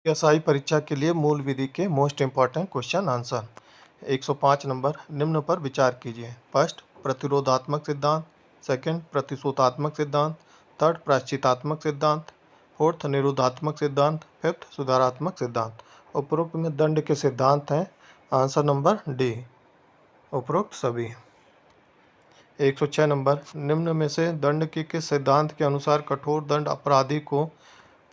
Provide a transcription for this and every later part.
SI परीक्षा के लिए मूल विधि के most important question answer. 105 number, निम्न पर विचार कीजिए। फर्स्ट, प्रतिरोधात्मक सिद्धांत। सेकंड, प्रतिशोधात्मक सिद्धांत। थर्ड, प्रायश्चितात्मक सिद्धांत। फोर्थ, निरोधात्मक सिद्धांत। फिफ्थ, सुधारात्मक सिद्धांत। उपरोक्त में दंड के सिद्धांत हैं। आंसर नंबर डी, उपरोक्त सभी। 106 नंबर, निम्न में से दंड के किस सिद्धांत के अनुसार कठोर दंड अपराधी को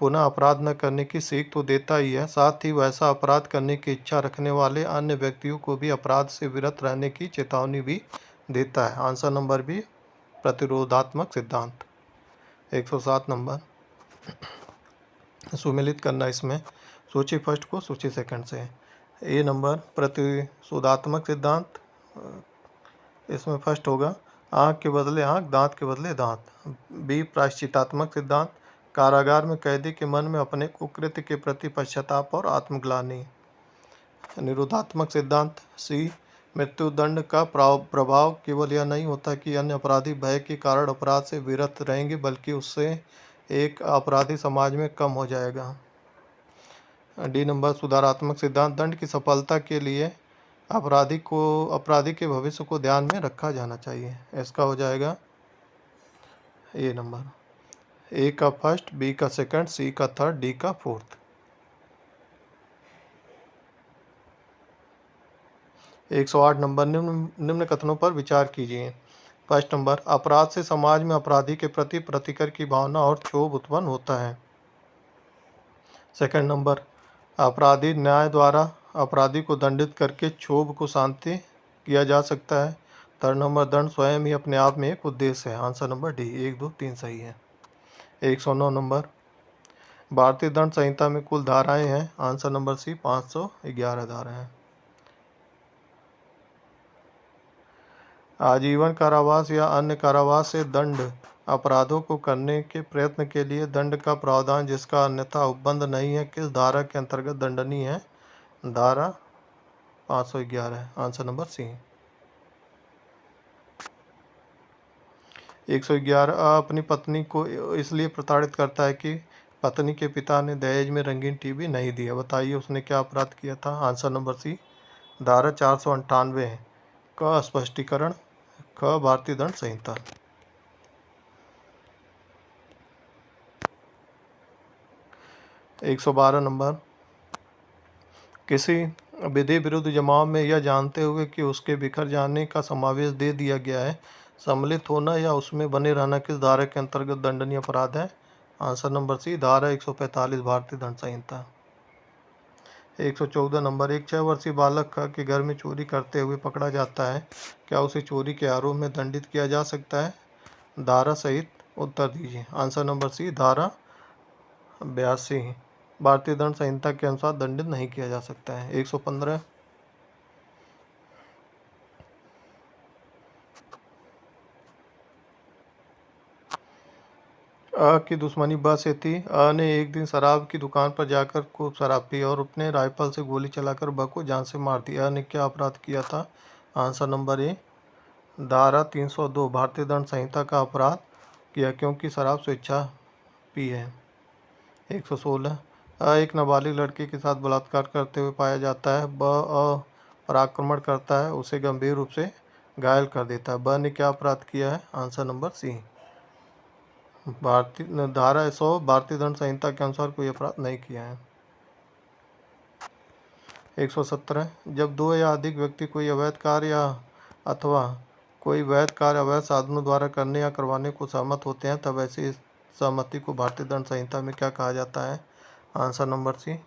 पुनः अपराध न करने की सीख तो देता ही है, साथ ही वैसा अपराध करने की इच्छा रखने वाले अन्य व्यक्तियों को भी अपराध से विरत रहने की चेतावनी भी देता है। आंसर नंबर बी, प्रतिरोधात्मक सिद्धांत। 107 नंबर, सुमेलित करना इसमें सूची फर्स्ट को सूची सेकंड से। ए नंबर, प्रतिशोधात्मक सिद्धांत, इसमें फर्स्ट होगा आँख के बदले आँख, दांत के बदले दांत। बी, प्रायश्चितात्मक सिद्धांत, कारागार में कैदी के मन में अपने कुकृत्य के प्रति पश्चाताप और आत्मग्लानि। निरोधात्मक सिद्धांत, सी, मृत्युदंड का प्रभाव केवल यह नहीं होता कि अन्य अपराधी भय के कारण अपराध से विरत रहेंगे, बल्कि उससे एक अपराधी समाज में कम हो जाएगा। डी नंबर, सुधारात्मक सिद्धांत, दंड की सफलता के लिए अपराधी के भविष्य को ध्यान में रखा जाना चाहिए। इसका हो जाएगा ए नंबर। ए का फर्स्ट, बी का सेकंड, सी का थर्ड, डी का फोर्थ। 108 नंबर, निम्न कथनों पर विचार कीजिए। फर्स्ट नंबर, अपराध से समाज में अपराधी के प्रति प्रतिकर की भावना और क्षोभ उत्पन्न होता है। सेकंड नंबर, अपराधी न्याय द्वारा अपराधी को दंडित करके क्षोभ को शांति किया जा सकता है। थर्ड नंबर, दंड स्वयं ही अपने आप में एक उद्देश्य है। आंसर नंबर डी, 1, 2, 3 सही है। 109 नंबर, भारतीय दंड संहिता में कुल धाराएं हैं। आंसर नंबर सी, 511 धाराएं हैं। आजीवन कारावास या अन्य कारावास से दंड अपराधों को करने के प्रयत्न के लिए दंड का प्रावधान जिसका अन्यथा उपबंध नहीं है, किस धारा के अंतर्गत दंडनीय है? धारा 511। आंसर नंबर सी। 111, अपनी पत्नी को इसलिए प्रताड़ित करता है कि पत्नी के पिता ने दहेज में रंगीन टीवी नहीं दिया। बताइए उसने क्या अपराध किया था? आंसर नंबर सी, धारा 498 का स्पष्टीकरण। ख, भारतीय दंड संहिता। 112 नंबर, किसी विधि विरुद्ध जमाव में यह जानते हुए कि उसके बिखर जाने का समावेश दे दिया गया है, सम्मिलित होना या उसमें बने रहना किस धारा के अंतर्गत दंडनीय अपराध है? आंसर नंबर सी, धारा 145 भारतीय दंड संहिता। 114 नंबर, एक 6 वर्षीय बालक के घर में चोरी करते हुए पकड़ा जाता है, क्या उसे चोरी के आरोप में दंडित किया जा सकता है? धारा सहित उत्तर दीजिए। आंसर नंबर सी, धारा 82 भारतीय दंड संहिता के अनुसार दंडित नहीं किया जा सकता है। 115, अ की दुश्मनी ब से थी। अ ने एक दिन शराब की दुकान पर जाकर खूब शराब पी और अपने राइफल से गोली चलाकर ब को जान से मार दिया। अ ने क्या अपराध किया था? आंसर नंबर ए, धारा 302 भारतीय दंड संहिता का अपराध किया, क्योंकि शराब स्वेच्छा पी है। 116, अ एक नाबालिग लड़के के साथ बलात्कार करते हुए पाया जाता है। ब अ पर आक्रमण करता है, उसे गंभीर रूप से घायल कर देता है। ब ने क्या अपराध किया है? आंसर नंबर सी, भारतीय धारा 100 भारतीय दंड संहिता के अनुसार कोई अपराध नहीं किया है। 117, जब दो या अधिक व्यक्ति कोई अवैध कार्य अथवा कोई वैध कार्य अवैध साधनों द्वारा करने या करवाने को सहमत होते हैं, तब ऐसी सहमति को भारतीय दंड संहिता में क्या कहा जाता है? आंसर नंबर सी,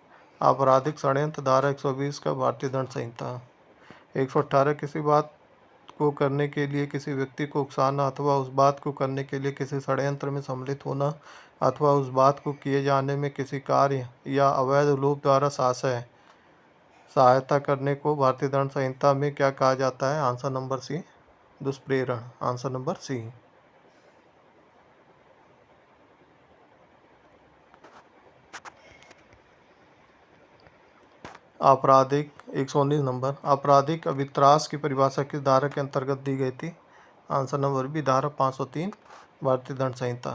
आपराधिक षड्यंत्र, धारा 120 का भारतीय दंड संहिता। 118, किसी बात को करने के लिए किसी व्यक्ति को उकसाना अथवा उस बात को करने के लिए किसी षड्यंत्र में सम्मिलित होना अथवा उस बात को किए जाने में किसी कार्य या अवैध लोभ द्वारा सहायता करने को भारतीय दंड संहिता में क्या कहा जाता है? आंसर नंबर सी, दुष्प्रेरण। Answer number C. आपराधिक 119 नंबर, आपराधिक अवित्रास की परिभाषा किस धारा के अंतर्गत दी गई थी? आंसर नंबर बी, धारा 503 भारतीय दंड संहिता।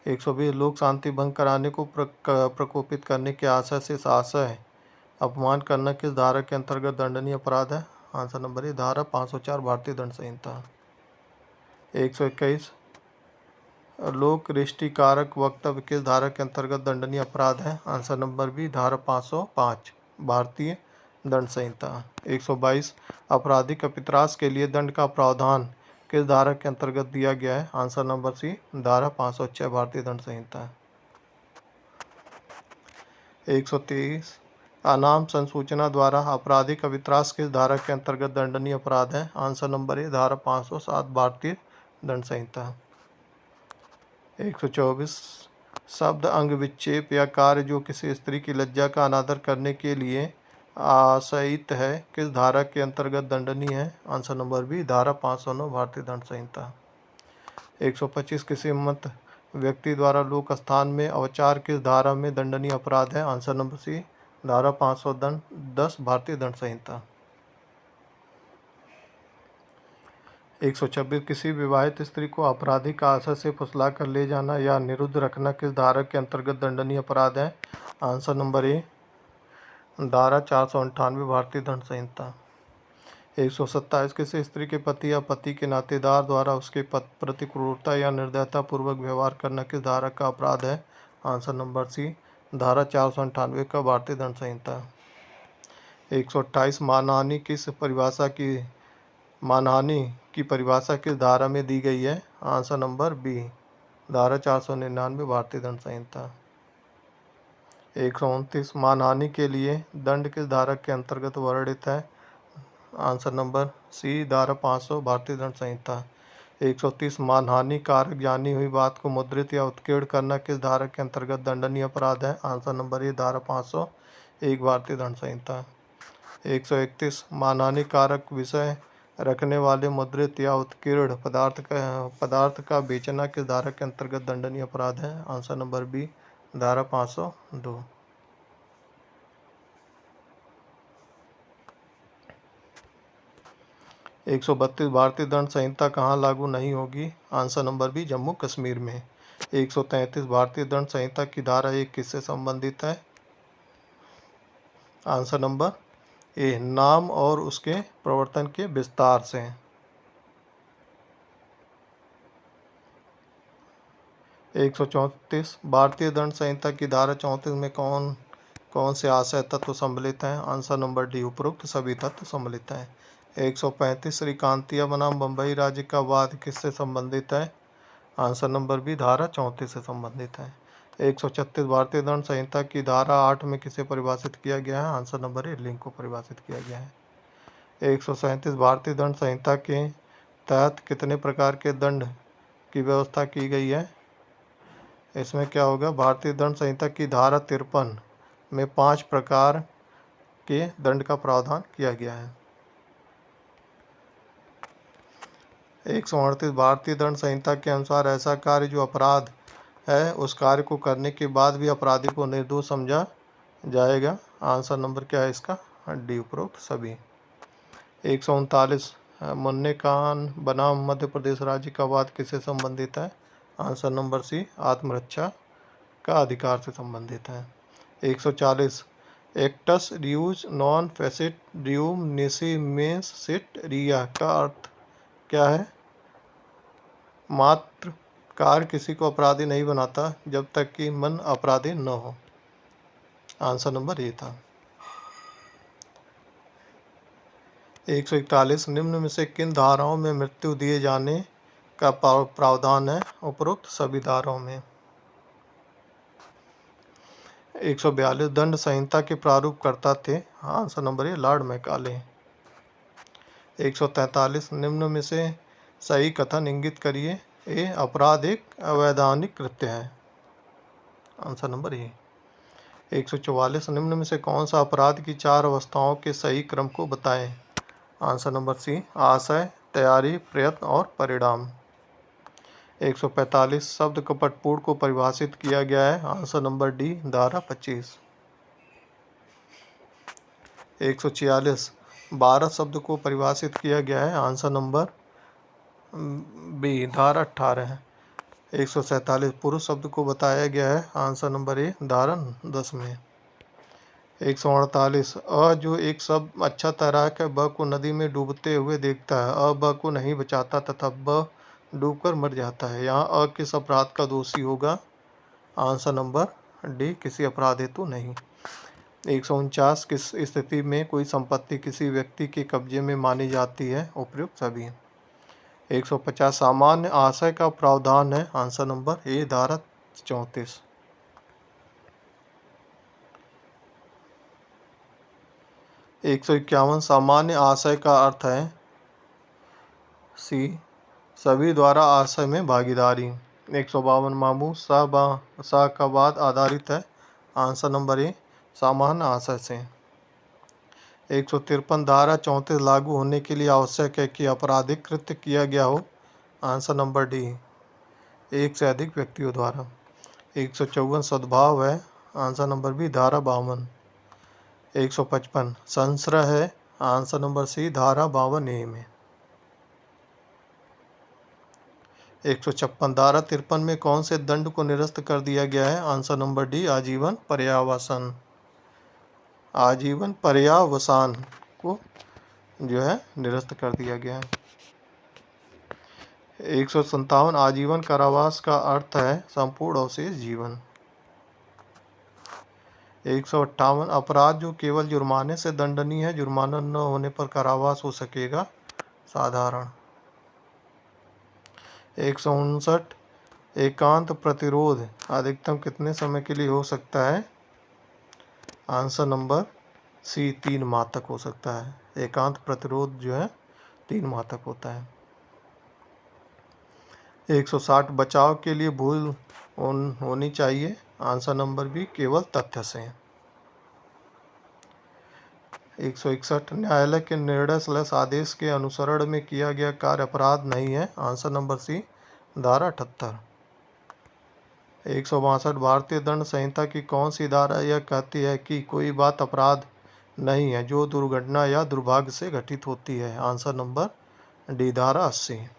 120 लोक शांति भंग कराने को प्रकोपित करने के आशय से आशय अपमान करना किस धारा के अंतर्गत दंडनीय अपराध है? आंसर नंबर ए धारा 504 भारतीय दंड संहिता। 121 लोक रिष्टिकारक वक्तव्य किस धारा के अंतर्गत दंडनीय अपराध है? आंसर नंबर बी धारा 505 भारतीय दंड संहिता। 122 आपराधिक अपित्रास के लिए दंड का प्रावधान किस धारा के अंतर्गत दिया गया है? आंसर नंबर सी धारा 506 भारतीय दंड संहिता। 123 अनाम संसूचना द्वारा आपराधिक अपित्रास किस धारा के अंतर्गत दंडनीय अपराध है? आंसर नंबर ए धारा 507 भारतीय दंड संहिता। 124 शब्द अंग विक्षेप या कार्य जो किसी स्त्री की लज्जा का अनादर करने के लिए आशयित है किस धारा के अंतर्गत दंडनीय है? आंसर नंबर बी धारा 509 भारतीय दंड संहिता। 125 किसी मत व्यक्ति द्वारा लोक स्थान में अवचार किस धारा में दंडनीय अपराध है? आंसर नंबर सी धारा 510 भारतीय दंड संहिता। 126 किसी विवाहित स्त्री को आपराधिक आशय से फुसला कर ले जाना या निरुद्ध रखना किस धारा के अंतर्गत दंडनीय अपराध है? आंसर नंबर ए धारा 498 भारतीय दंड संहिता। 127 किसी स्त्री के पति या पति के नातेदार द्वारा उसके प्रति क्रूरता या निर्दयता पूर्वक व्यवहार करना किस धारा का अपराध है? आंसर नंबर सी धारा 498 का भारतीय दंड संहिता। 128 मानहानि की परिभाषा किस धारा में दी गई है? आंसर नंबर बी धारा 499 भारतीय दंड संहिता। 129 मानहानि के लिए दंड किस धारा के अंतर्गत वर्णित है? आंसर नंबर सी धारा 500 भारतीय दंड संहिता। 130 मानहानि कारक जानी हुई बात को मुद्रित या उत्कीर्ण करना किस धारा के अंतर्गत दंडनीय अपराध है? आंसर नंबर ए धारा 501 भारतीय दंड संहिता। 131 मानहानि कारक विषय रखने वाले मुद्रित या उत्कीर्ण पदार्थ का बेचना किस धारा के अंतर्गत दंडनीय अपराध है? आंसर नंबर बी धारा 502। 132 भारतीय दंड संहिता कहाँ लागू नहीं होगी? Answer number B Jammu Kashmir में। 133 भारतीय दंड संहिता की धारा 1 किससे संबंधित है? आंसर नंबर ए नाम और उसके प्रवर्तन के विस्तार से। 134 भारतीय दंड संहिता की धारा 34 में कौन से आशय तत्व सम्मिलित हैं? आंसर नंबर डी उपरोक्त सभी तत्व सम्मिलित हैं। 135 श्रीकांतिया बनाम बम्बई राज्य का वाद किससे संबंधित है? आंसर नंबर बी धारा 34 से संबंधित है। 136 भारतीय दंड संहिता की धारा 8 में किसे परिभाषित किया गया है? आंसर नंबर ए लिंग को परिभाषित किया गया है। 137 भारतीय दंड संहिता के तहत कितने प्रकार के दंड की व्यवस्था की गई है? इसमें क्या होगा? भारतीय दंड संहिता की धारा 53 में 5 प्रकार के दंड का प्रावधान किया गया है। 138 भारतीय दंड संहिता के अनुसार ऐसा कार्य जो अपराध है उस कार्य को करने के बाद भी अपराधी को निर्दोष समझा जाएगा। आंसर नंबर क्या है इसका? डी उपरोक्त सभी। 139 मुन्ने खान बनाम मध्य प्रदेश राज्य का वाद किससे संबंधित है? आंसर नंबर सी आत्मरक्षा का अधिकार से संबंधित है। 140 एक्टस रियूज नॉन फेसिट ड्यूम निसी मेंस सिट रिया का अर्थ क्या है? मात्र कार्य किसी को अपराधी नहीं बनाता जब तक कि मन अपराधी न हो। आंसर नंबर ए था। 141 निम्न में से किन धाराओं में मृत्यु दिए जाने का प्रावधान है? उपरोक्त सभी धाराओं में। 142 दंड संहिता के प्रारूप कर्ता थे? Answer number A Lord Macaulay. 143 निम्न में से सही कथन इंगित करिए। ए अपराध एक अवैधानिक कृत्य है। Answer number A. 144 निम्न में से कौन सा अपराध की 4 अवस्थाओं के सही क्रम को बताएं? आंसर नंबर सी आशय, तैयारी, प्रयत्न और परिणाम। 145 शब्द कपटपूर्ण को परिभाषित किया गया है। आंसर नंबर डी धारा 25। 146 12 शब्द को परिभाषित किया गया है। आंसर नंबर बी धारा 18 है। 147 पुरुष शब्द को बताया गया है, आंसर नंबर ए धारा 10 में। 148 जो एक शब्द अच्छा तैराक है ब को नदी में डूबते हुए देखता है, ब को नहीं बचाता तथा ब डूबकर मर जाता है। यहाँ किस अपराध का दोषी होगा, आंसर नंबर डी किसी अपराध हेतु नहीं। 149 किस स्थिति में कोई संपत्ति किसी व्यक्ति के कब्जे में मानी जाती है, उपयुक्त सभी। 150 सामान्य आशय का प्रावधान है, आंसर नंबर ए धारा 34। 151 सामान्य आशय का अर्थ है सी सभी द्वारा आशय में भागीदारी। 152 मामू सा का वाद आधारित है, आंसर नंबर ए सामान्य आशय से। 153 धारा 34 लागू होने के लिए आवश्यक है कि आपराधिक कृत्य किया गया हो, आंसर नंबर डी एक से अधिक व्यक्तियों द्वारा। 154 सद्भाव है, आंसर नंबर बी धारा 52। 155 संश्रय है, आंसर नंबर सी धारा 52 ए में। 156 धारा 53 में कौन से दंड को निरस्त कर दिया गया है, आंसर नंबर डी आजीवन पर्यावसान। आजीवन पर्यावसान को जो है निरस्त कर दिया गया है। 157 आजीवन कारावास का अर्थ है संपूर्ण अवशेष जीवन। 158 अपराध जो केवल जुर्माने से दंडनीय है, जुर्माना न होने पर कारावास हो सकेगा, साधारण। 159 एकांत प्रतिरोध अधिकतम कितने समय के लिए हो सकता है, आंसर नंबर सी 3 माह तक हो सकता है। एकांत प्रतिरोध जो है 3 माह तक होता है। 160 बचाव के लिए भूल होनी चाहिए, आंसर नंबर बी केवल तथ्य से। 161 न्यायालय के निर्णय आदेश के अनुसरण में किया गया कार्य अपराध नहीं है, आंसर नंबर सी धारा 78। 162 भारतीय दंड संहिता की कौन सी धारा यह कहती है कि कोई बात अपराध नहीं है जो दुर्घटना या दुर्भाग्य से घटित होती है, आंसर नंबर डी धारा 80।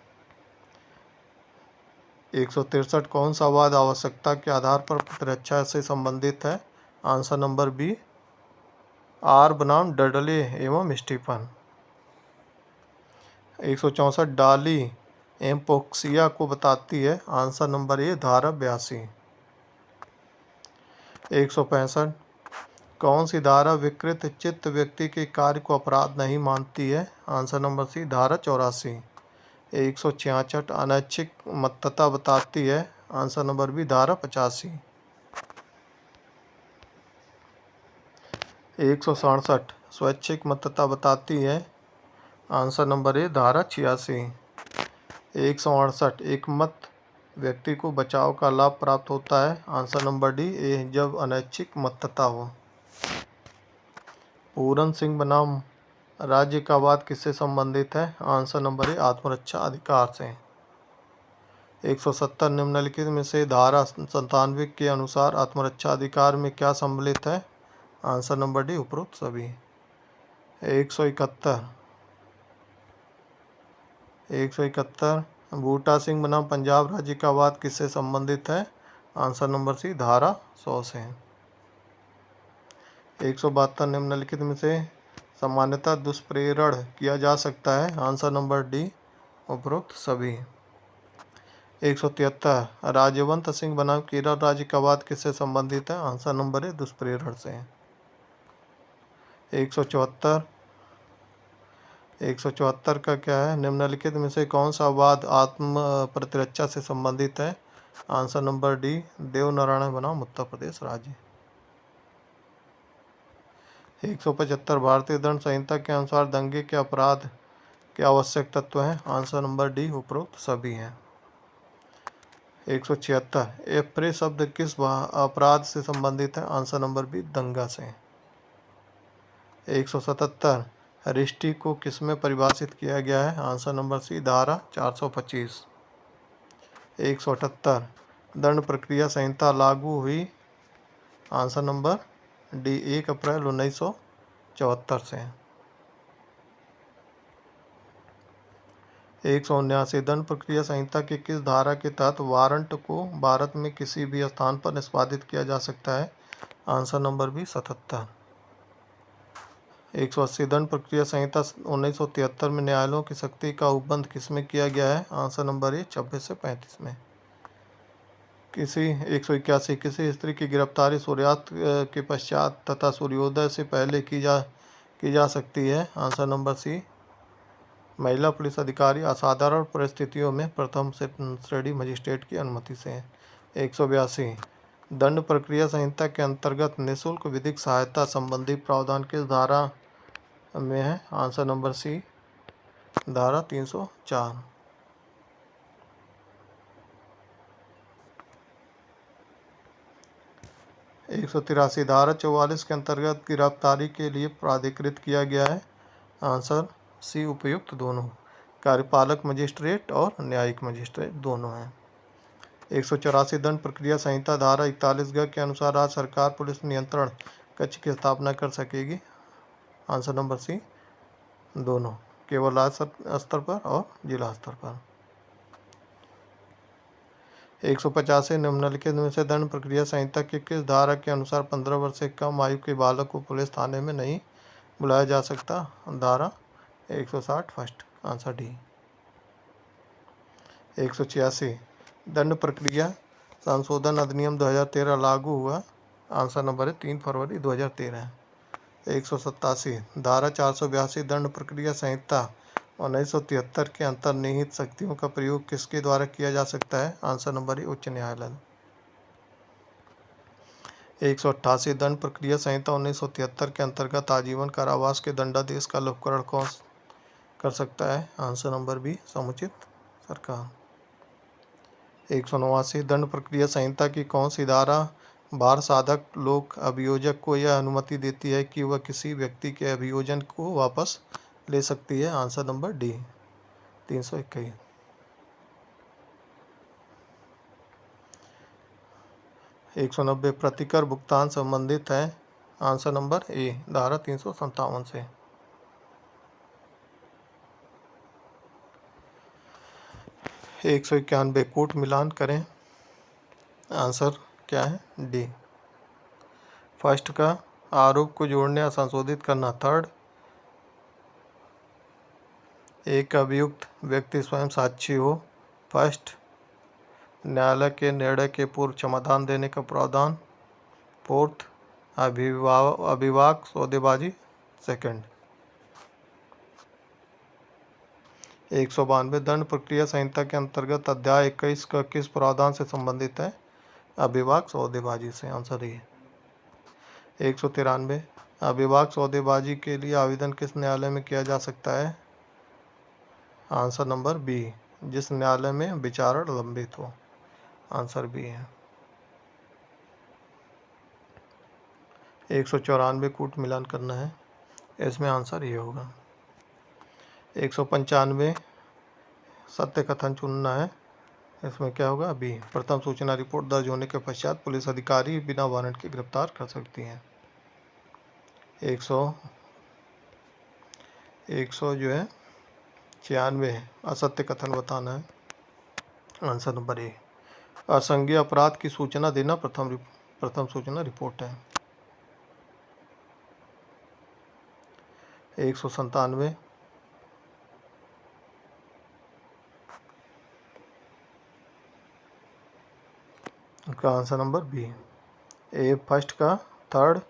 163 कौन सा वाद आवश्यकता के आधार पर प्रतिरक्षा से संबंधित है, आंसर नंबर बी आर बनाम डडले एवं स्टीफन। 164 डाली एम्पोक्सिया को बताती है, आंसर नंबर ए धारा 82। 165 कौन सी धारा विकृत चित्त व्यक्ति के कार्य को अपराध नहीं मानती है, आंसर नंबर सी धारा 84। 166 अनैच्छिक मत्तता बताती है, आंसर नंबर बी धारा 85। 167 स्वैच्छिक मत्तता बताती है, आंसर नंबर ए धारा 86। 168 एक मत व्यक्ति को बचाव का लाभ प्राप्त होता है, आंसर नंबर डी ए जब अनैच्छिक मत्तता हो। पूरन सिंह बनाम राज्य का वाद किससे संबंधित है, आंसर नंबर ए आत्मरक्षा अधिकार से। 170 निम्नलिखित में से धारा 97 के अनुसार आत्मरक्षा अधिकार में क्या सम्मिलित है, आंसर नंबर डी उपरोक्त सभी। 171 बूटा सिंह बनाम पंजाब राज्य का वाद किससे संबंधित है, आंसर नंबर सी धारा 100 से। 172 निम्नलिखित में से सामान्यतः दुष्प्रेरण किया जा सकता है, आंसर नंबर डी उपरोक्त सभी। 173 राजवंत सिंह बनाम केरल राज्य का वाद किससे संबंधित है, आंसर नंबर ए दुष्प्रेरण से। 174 का क्या है, निम्नलिखित में से कौन सा वाद आत्म प्रतिरक्षा से संबंधित है, आंसर नंबर डी देवनारायण बनाम उत्तर प्रदेश राज्य। 175 भारतीय दंड संहिता के अनुसार दंगे के अपराध के आवश्यक तत्व हैं, आंसर नंबर डी उपरोक्त सभी हैं। 176 एप्रे शब्द किस अपराध से संबंधित है, आंसर नंबर बी दंगा से। 177 रिष्टी को किसमें परिभाषित किया गया है, आंसर नंबर सी धारा 425। 178 दंड प्रक्रिया संहिता लागू हुई, आंसर नंबर डी 1 अप्रैल 1974 से। 179 दंड प्रक्रिया संहिता की किस धारा के तहत वारंट को भारत में किसी भी स्थान पर निष्पादित किया जा सकता है? Answer number B 77। 180 दंड प्रक्रिया संहिता 1973 में न्यायालयों की शक्ति का उपबंध किसमें किया गया है? आंसर नंबर ए 26 से 35 में। 181 किसी स्त्री की गिरफ्तारी सूर्यास्त के पश्चात तथा सूर्योदय से पहले की जा सकती है? आंसर नंबर सी महिला पुलिस अधिकारी असाधारण परिस्थितियों में प्रथम श्रेणी मजिस्ट्रेट की अनुमति से। 182 दंड प्रक्रिया संहिता के अंतर्गत निःशुल्क विधिक सहायता संबंधी प्रावधान किस धारा में है? आंसर नंबर सी धारा 304। 183 धारा 44 के अंतर्गत गिरफ्तारी के लिए प्राधिकृत किया गया है? आंसर सी उपयुक्त दोनों, कार्यपालक मजिस्ट्रेट और न्यायिक मजिस्ट्रेट दोनों हैं। 184 दंड प्रक्रिया संहिता धारा 41 के अनुसार राज्य सरकार पुलिस नियंत्रण कक्ष की स्थापना कर सकेगी? आंसर नंबर सी दोनों, केवल राज्य स्तर पर और जिला स्तर पर। 185 निम्नलिखित में से दंड प्रक्रिया संहिता की किस धारा के अनुसार 15 वर्ष से कम आयु के बालक को पुलिस थाने में नहीं बुलाया जा सकता? धारा 160 फर्स्ट, आंसर डी। 186 दंड प्रक्रिया संशोधन अधिनियम 2013 लागू हुआ? आंसर नंबर है 3 फरवरी 2013। 187 धारा 482 दंड प्रक्रिया संहिता 1973 के अंतर्निहित शक्तियों का प्रयोग किसके द्वारा किया जा सकता है? आंसर नंबर ए उच्च न्यायालय। 188 दंड प्रक्रिया संहिता 1973 के अंतर्गत आजीवन कारावास के दंडादेश का लघुकरण कौन कर सकता है? आंसर नंबर बी समुचित सरकार। 189 दंड प्रक्रिया संहिता की कौन सी धारा भार साधक लोक अभियोजक को यह अनुमति देती है कि वह किसी व्यक्ति के अभियोजन को वापस ले सकती है? Answer number D 321। 190 प्रतिकर भुगतान संबंधित है? आंसर नंबर ए धारा 357 से। 191 कूट मिलान करें? आंसर क्या है? डी। फर्स्ट का आरोप को जोड़ने या संशोधित करना। थर्ड एक अभियुक्त व्यक्ति स्वयं साक्षी हो। फर्स्ट न्यायालय के निर्णय के पूर्व क्षमादान देने का प्रावधान। फोर्थ अभिभावक सौदेबाजी। सेकंड। 192 दंड प्रक्रिया संहिता के अंतर्गत अध्याय 21 का किस प्रावधान से संबंधित है? अभिभावक सौदेबाजी से, आंसर ये। 193 अभिभावक सौदेबाजी के लिए आवेदन किस न्यायालय में किया जा सकता है? आंसर नंबर बी जिस न्यायालय में विचारण लंबित हो, आंसर बी है। 194 कूट मिलान करना है, इसमें आंसर ये होगा। 195 सत्य कथन चुनना है, इसमें क्या होगा? बी प्रथम सूचना रिपोर्ट दर्ज होने के पश्चात पुलिस अधिकारी बिना वारंट के गिरफ्तार कर सकती हैं। 100 जो है 96 असत्य कथन बताना है, आंसर नंबर ए। असंज्ञेय अपराध की सूचना देना प्रथम सूचना रिपोर्ट है। 197 का आंसर नंबर बी। ए फर्स्ट का थर्ड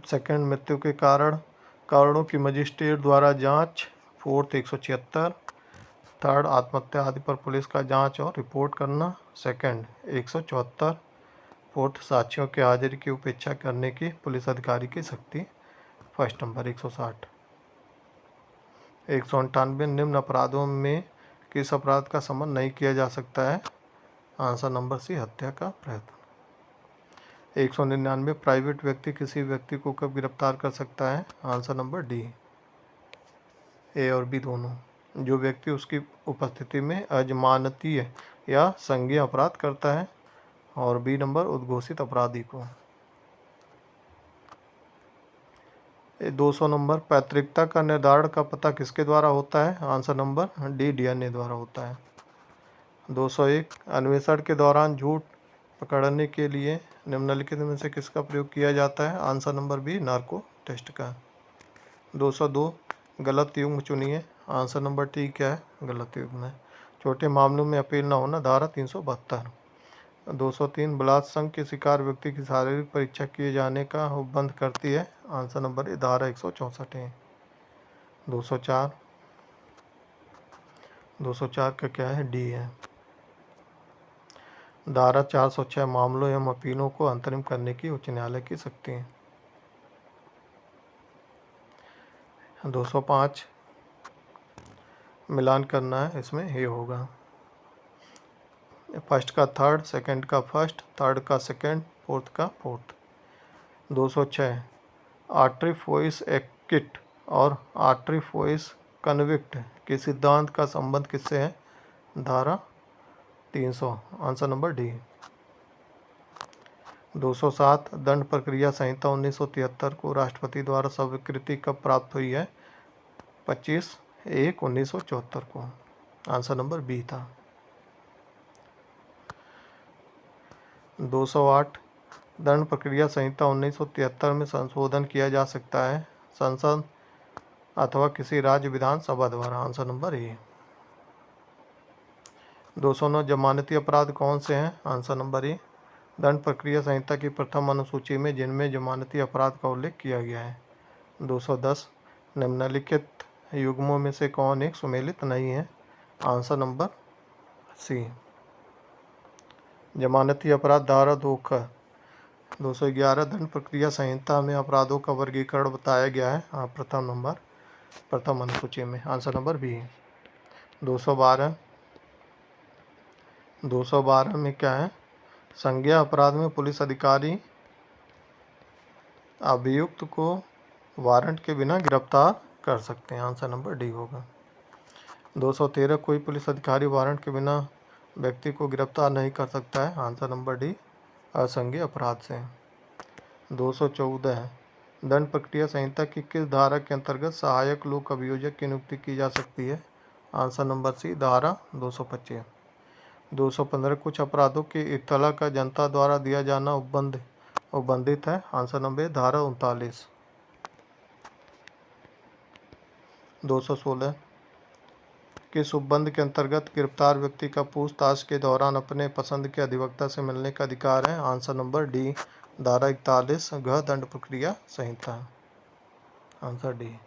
सेकंड मृत्यु के कारणों की मजिस्ट्रेट द्वारा जांच। फोर्थ 176। थर्ड आत्महत्या आदि पर पुलिस का जांच और रिपोर्ट करना। सेकंड 174। फोर्थ साक्ष्यों की हाजिरी की उपेक्षा करने की पुलिस अधिकारी की शक्ति। First number 160। 198 निम्न अपराधों में किस अपराध का समन नहीं किया जा सकता है? आंसर नंबर सी हत्या का प्रयत्न। 199 प्राइवेट व्यक्ति किसी व्यक्ति को कब गिरफ्तार कर सकता है? आंसर नंबर डी ए और बी दोनों, जो व्यक्ति उसकी उपस्थिति में अजमानतीय या संज्ञेय अपराध करता है, और बी नंबर उद्घोषित अपराधी को। 200 नंबर, पैतृकता का निर्धारण का पता किसके द्वारा होता है? आंसर नंबर डी, डीएनए द्वारा होता है। 201 अन्वेषण के दौरान झूठ पकड़ने के लिए निम्नलिखित में से किसका प्रयोग किया जाता है? Answer number B, narco test का। 202 गलत युग्म चुनिए। आंसर नंबर टी क्या है? गलत युग्म है। छोटे मामलों में अपील न होना, धारा 372। 203 बलात्संग के शिकार व्यक्ति की शारीरिक परीक्षा किए जाने का उपबंध करती है। आंसर नंबर ए, धारा 164 है। 204 का क्या है? डी है। धारा 406 मामलों एवं अपीलों को अंतरिम करने की उच्च न्यायालय की शक्ति है। 205 मिलान करना है, इसमें ये होगा फर्स्ट का थर्ड, सेकंड का फर्स्ट, थर्ड का सेकंड, फोर्थ का फोर्थ। 206 आर्टरीफोइस एक्विट और आर्टरीफोइस कन्विक्ट के सिद्धांत का संबंध किससे है? धारा 300। Answer number D. 207 दंड प्रक्रिया संहिता 1973 को राष्ट्रपति द्वारा स्वीकृति कब प्राप्त हुई है? 25/1/1974 को। आंसर नंबर बी था। 208 दंड प्रक्रिया संहिता 1973 में संशोधन किया जा सकता है संसद अथवा किसी राज्य विधानसभा द्वारा। Answer number A. 209 जमानती अपराध कौन से हैं? Answer number A. दंड प्रक्रिया संहिता की प्रथम अनुसूची में जिनमें जमानती अपराध का उल्लेख किया गया है। 210 निम्नलिखित युग्मों में से कौन एक सुमेलित नहीं है? आंसर नंबर सी, जमानती अपराध धारा 2 का। 211 दंड प्रक्रिया संहिता में अपराधों का वर्गीकरण बताया गया है। प्रथम नंबर, प्रथम अनुसूची में। Answer number B. 212 में क्या है? संज्ञा अपराध में पुलिस अधिकारी अभियुक्त को वारंट के बिना गिरफ्तार कर सकते हैं। आंसर नंबर डी होगा। 213 कोई पुलिस अधिकारी वारंट के बिना व्यक्ति को गिरफ्तार नहीं कर सकता है। आंसर नंबर डी, असंज्ञेय अपराध से। 214 दंड प्रक्रिया संहिता की किस धारा के अंतर्गत सहायक लोक अभियोजक की नियुक्ति की जा सकती है? आंसर नंबर सी, धारा 225। 215 कुछ अपराधों की इत्तला का जनता द्वारा दिया जाना उपबंधित है। आंसर नंबर धारा 39। 216 किस उपबंध के अंतर्गत गिरफ्तार व्यक्ति का पूछताछ के दौरान अपने पसंद के अधिवक्ता से मिलने का अधिकार है? आंसर नंबर डी, धारा 41 घ दंड प्रक्रिया संहिता। Answer D.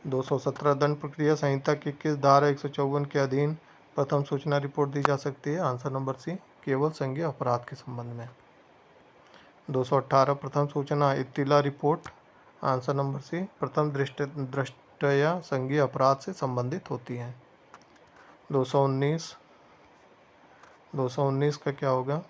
217 दंड प्रक्रिया संहिता की किस धारा 154 के अधीन प्रथम सूचना रिपोर्ट दी जा सकती है? आंसर नंबर सी, केवल संज्ञेय अपराध के संबंध में। 218 प्रथम सूचना इत्तिला रिपोर्ट। आंसर नंबर सी, प्रथम दृष्टया संज्ञेय अपराध से संबंधित होती है। 219 का क्या होगा?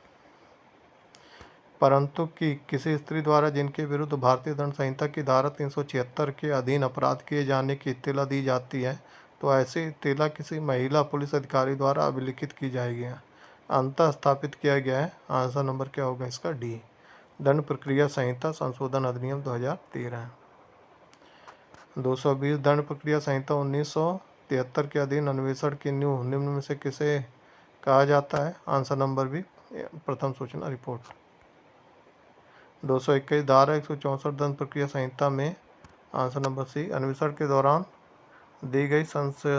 परंतु कि किसी स्त्री द्वारा जिनके विरुद्ध भारतीय दंड संहिता की धारा 376 के अधीन अपराध किए जाने की इत्तिला दी जाती है तो ऐसी इत्तिला किसी महिला पुलिस अधिकारी द्वारा अभिलिखित की जाएगी, अंतः स्थापित किया गया है। आंसर नंबर क्या होगा इसका? डी, दंड प्रक्रिया संहिता संशोधन अधिनियम 2013। 220 दंड प्रक्रिया संहिता 1973 के अधीन अन्वेषण की निम्न में से किसे कहा जाता है? आंसर नंबर बी, प्रथम सूचना रिपोर्ट। 221 धारा 164 दंड प्रक्रिया संहिता में आंसर नंबर सी, अन्वेषण के दौरान दी गई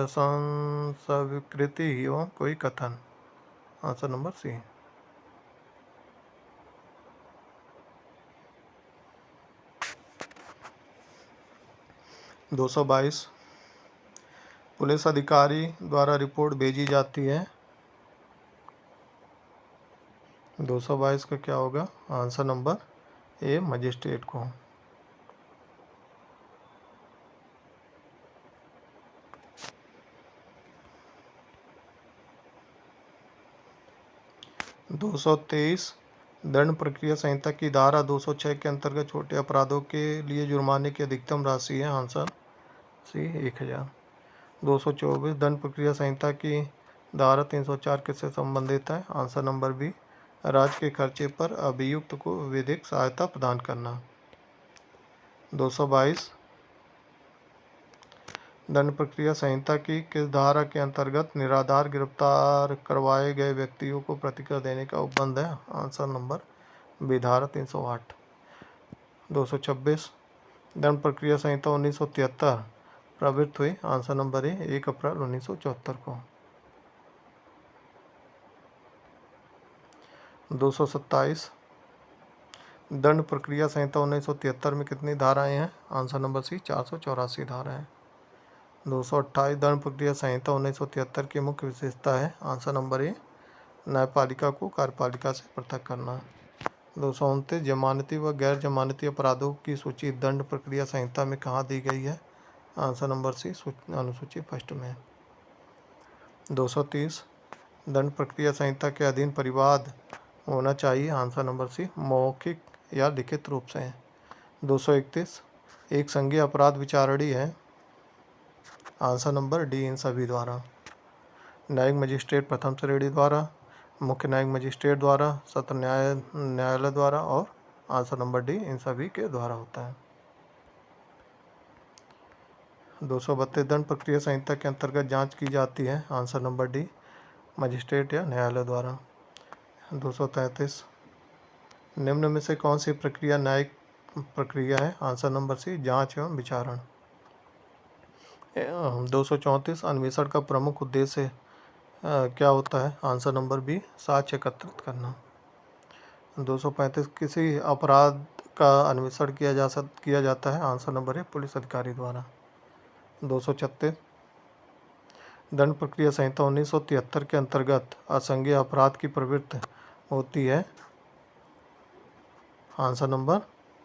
संस्वीकृति एवं कोई कथन। आंसर नंबर सी। 222 पुलिस अधिकारी द्वारा रिपोर्ट भेजी जाती है। 222 का क्या होगा? आंसर नंबर ए, मजिस्ट्रेट को। 223 दंड प्रक्रिया संहिता की धारा 206 के अंतर्गत छोटे अपराधों के लिए जुर्माने की अधिकतम राशि है। Answer C, 1000। 224 दंड प्रक्रिया संहिता की धारा 304 किससे संबंधित है? आंसर नंबर बी, राज्य के खर्चे पर अभियुक्त को विधिक सहायता प्रदान करना। 222 दंड प्रक्रिया संहिता की किस धारा के अंतर्गत निराधार गिरफ्तार करवाए गए व्यक्तियों को प्रतिक्रिया देने का उपबंध है? आंसर नंबर बी, धारा 308। 226 दंड प्रक्रिया संहिता 1973 प्रवृत्त हुई? आंसर नंबर ए, 1 अप्रैल 1974 को। 227 दंड प्रक्रिया संहिता 1973 में कितनी धाराएं हैं? आंसर नंबर सी, 484 धाराएं। 228 दंड प्रक्रिया संहिता 1973 की मुख्य विशेषता है? आंसर नंबर ए, न्यायपालिका को कार्यपालिका से पृथक करना। 229 जमानती व गैर जमानती अपराधों की सूची दंड प्रक्रिया संहिता में कहाँ दी गई है? आंसर नंबर सी, अनुसूची फर्स्ट में। 230 दंड प्रक्रिया संहिता के अधीन परिवाद होना चाहिए? आंसर नंबर सी, मौखिक या लिखित रूप से। 231 एक संज्ञेय अपराध विचारणी है? आंसर नंबर डी, इन सभी द्वारा। न्यायिक मजिस्ट्रेट प्रथम श्रेणी द्वारा, मुख्य न्यायिक मजिस्ट्रेट द्वारा, सत्र न्यायालय द्वारा और आंसर नंबर डी, इन सभी के द्वारा होता है। 232 दंड प्रक्रिया संहिता के अंतर्गत जांच की जाती है? आंसर नंबर डी, मजिस्ट्रेट या न्यायालय द्वारा। 233 निम्न में से कौन सी प्रक्रिया न्यायिक प्रक्रिया है? आंसर नंबर सी, जांच एवं विचारण। 234 अन्वेषण का प्रमुख उद्देश्य क्या होता है? आंसर नंबर बी, साक्ष्य एकत्रित करना। 235 किसी अपराध का अन्वेषण किया जाता है? आंसर नंबर ए, पुलिस अधिकारी द्वारा। 236 दंड प्रक्रिया संहिता 1973 के अंतर्गत असंज्ञेय अपराध की प्रवृत्ति होती है? आंसर नंबर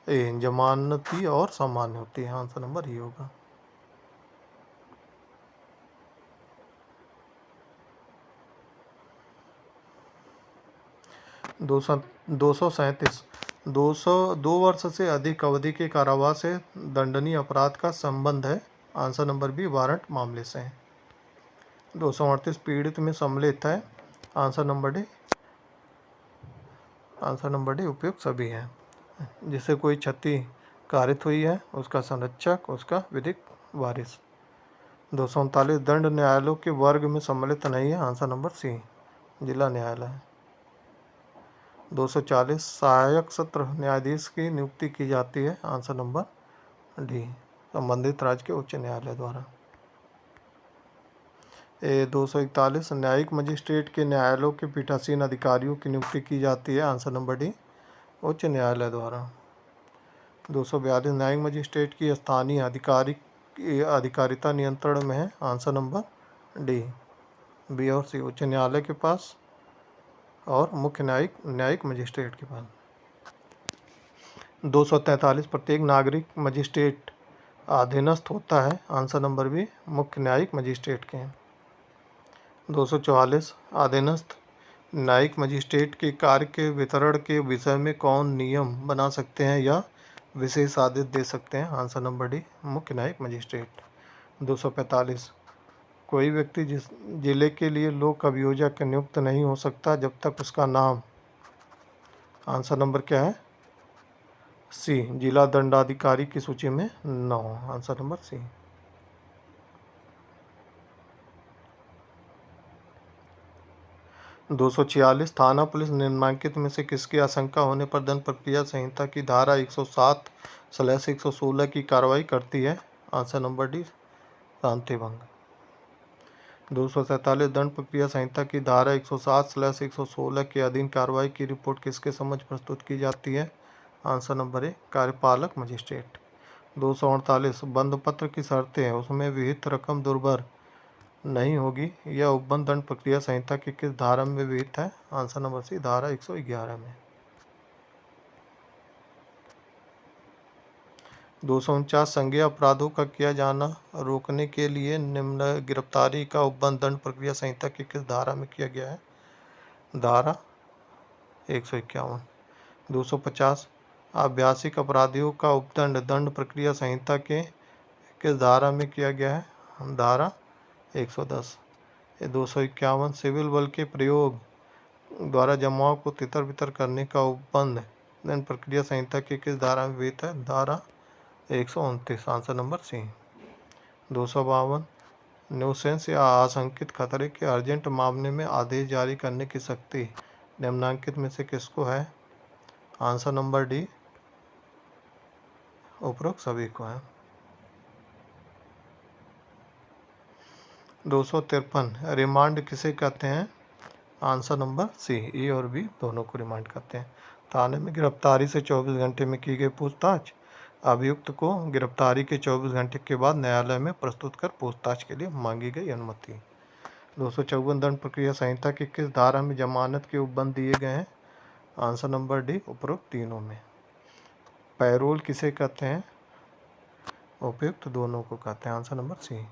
ए, जमानती और सामान्य होती है। आंसर नंबर ए होगा। 237 2 वर्ष से अधिक अवधि के कारावास से दंडनीय अपराध का संबंध है? आंसर नंबर बी, वारंट मामले से। 238 पीड़ित में सम्मिलित है? आंसर नंबर डी उपयुक्त सभी है। जिससे कोई क्षति कारित हुई है, उसका संरक्षक, उसका विधिक वारिस। 239 दंड न्यायालयों के वर्ग में सम्मिलित नहीं है? आंसर नंबर सी, जिला न्यायालय। 240 सहायक सत्र न्यायाधीश की नियुक्ति की जाती है? आंसर नंबर डी, संबंधित राज्य के उच्च न्यायालय द्वारा। 241 न्यायिक मजिस्ट्रेट के न्यायालयों के पीठासीन अधिकारियों की नियुक्ति की जाती है? आंसर नंबर डी, उच्च न्यायालय द्वारा। 242 न्यायिक मजिस्ट्रेट की स्थानीय अधिकारिता नियंत्रण में है? आंसर नंबर डी, बी और सी, उच्च न्यायालय के पास और मुख्य न्यायिक मजिस्ट्रेट के पास। 243 प्रत्येक नागरिक मजिस्ट्रेट अधीनस्थ होता है? आंसर नंबर बी, मुख्य न्यायिक मजिस्ट्रेट के। 244 अधीनस्थ न्यायिक मजिस्ट्रेट के कार्य के वितरण के विषय में कौन नियम बना सकते हैं या विशेष आदेश दे सकते हैं? आंसर नंबर डी, मुख्य न्यायिक मजिस्ट्रेट। 245 कोई व्यक्ति जिस जिले के लिए लोक अभियोजक नियुक्त नहीं हो सकता जब तक उसका नाम, आंसर नंबर क्या है, सी, जिला दंडाधिकारी की सूची में न हो। आंसर नंबर सी। 246 थाना पुलिस निम्नलिखित में से किसकी आशंका होने पर दंड प्रक्रिया संहिता की धारा 107/116 की कार्रवाई करती है? आंसर नंबर डी, शांति भंग। 247 दंड प्रक्रिया संहिता की धारा 107/116 के अधीन कार्रवाई की रिपोर्ट किसके समक्ष प्रस्तुत की जाती है? आंसर नंबर ए, कार्यपालक मजिस्ट्रेट। 248 बंद पत्र की शर्तें हैं उसमें विहित रकम दुर्भर नहीं होगी, यह उपबंध दंड प्रक्रिया संहिता की किस धारा में विहित है? आंसर नंबर सी, धारा 111 में। 249 संज्ञेय अपराधों का किया जाना रोकने के लिए निम्न गिरफ्तारी का उपबंध दंड प्रक्रिया संहिता की किस धारा में किया गया है? धारा 151। 250 आभ्यासिक अपराधियों का उपदंड दंड प्रक्रिया संहिता के किस धारा में किया गया है? धारा 110। 251 सिविल बल के प्रयोग द्वारा जमाव को तितर बितर करने का उपबंध दंड प्रक्रिया संहिता की किस धारा में विहित है? धारा 129। आंसर नंबर सी। 252 न्यूसेंस या आशंकित खतरे के अर्जेंट मामले में आदेश जारी करने की शक्ति निम्नलिखित में से किसको है? आंसर नंबर डी, उपरोक्त सभी को है। 253 रिमांड किसे कहते हैं? आंसर नंबर सी, ए और बी दोनों को रिमांड कहते हैं। थाने में गिरफ्तारी से 24 घंटे में की गई पूछताछ, अभियुक्त को गिरफ्तारी के 24 घंटे के बाद न्यायालय में प्रस्तुत कर पूछताछ के लिए मांगी गई अनुमति। 254 दंड प्रक्रिया संहिता की किस धारा में जमानत के उपबंध दिए गए हैं? आंसर नंबर डी, उपरोक्त तीनों में। पैरोल किसे कहते हैं? उपयुक्त दोनों को कहते हैं। Answer number C.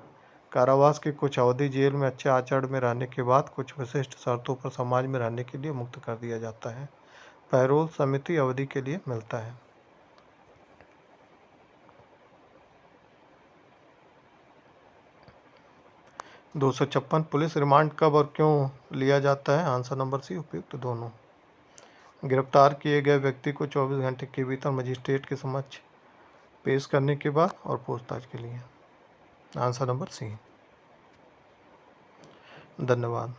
कारावास की कुछ अवधि जेल में अच्छे आचरण में रहने के बाद कुछ विशिष्ट शर्तों पर समाज में रहने के लिए मुक्त कर दिया जाता है। पैरोल समिति अवधि के लिए मिलता है। 256 पुलिस रिमांड कब और क्यों लिया जाता है? आंसर नंबर सी, उपयुक्त दोनों। गिरफ्तार किए गए व्यक्ति को 24 घंटे के भीतर मजिस्ट्रेट के समक्ष पेश करने के बाद और पूछताछ के लिए। Answer number C. धन्यवाद।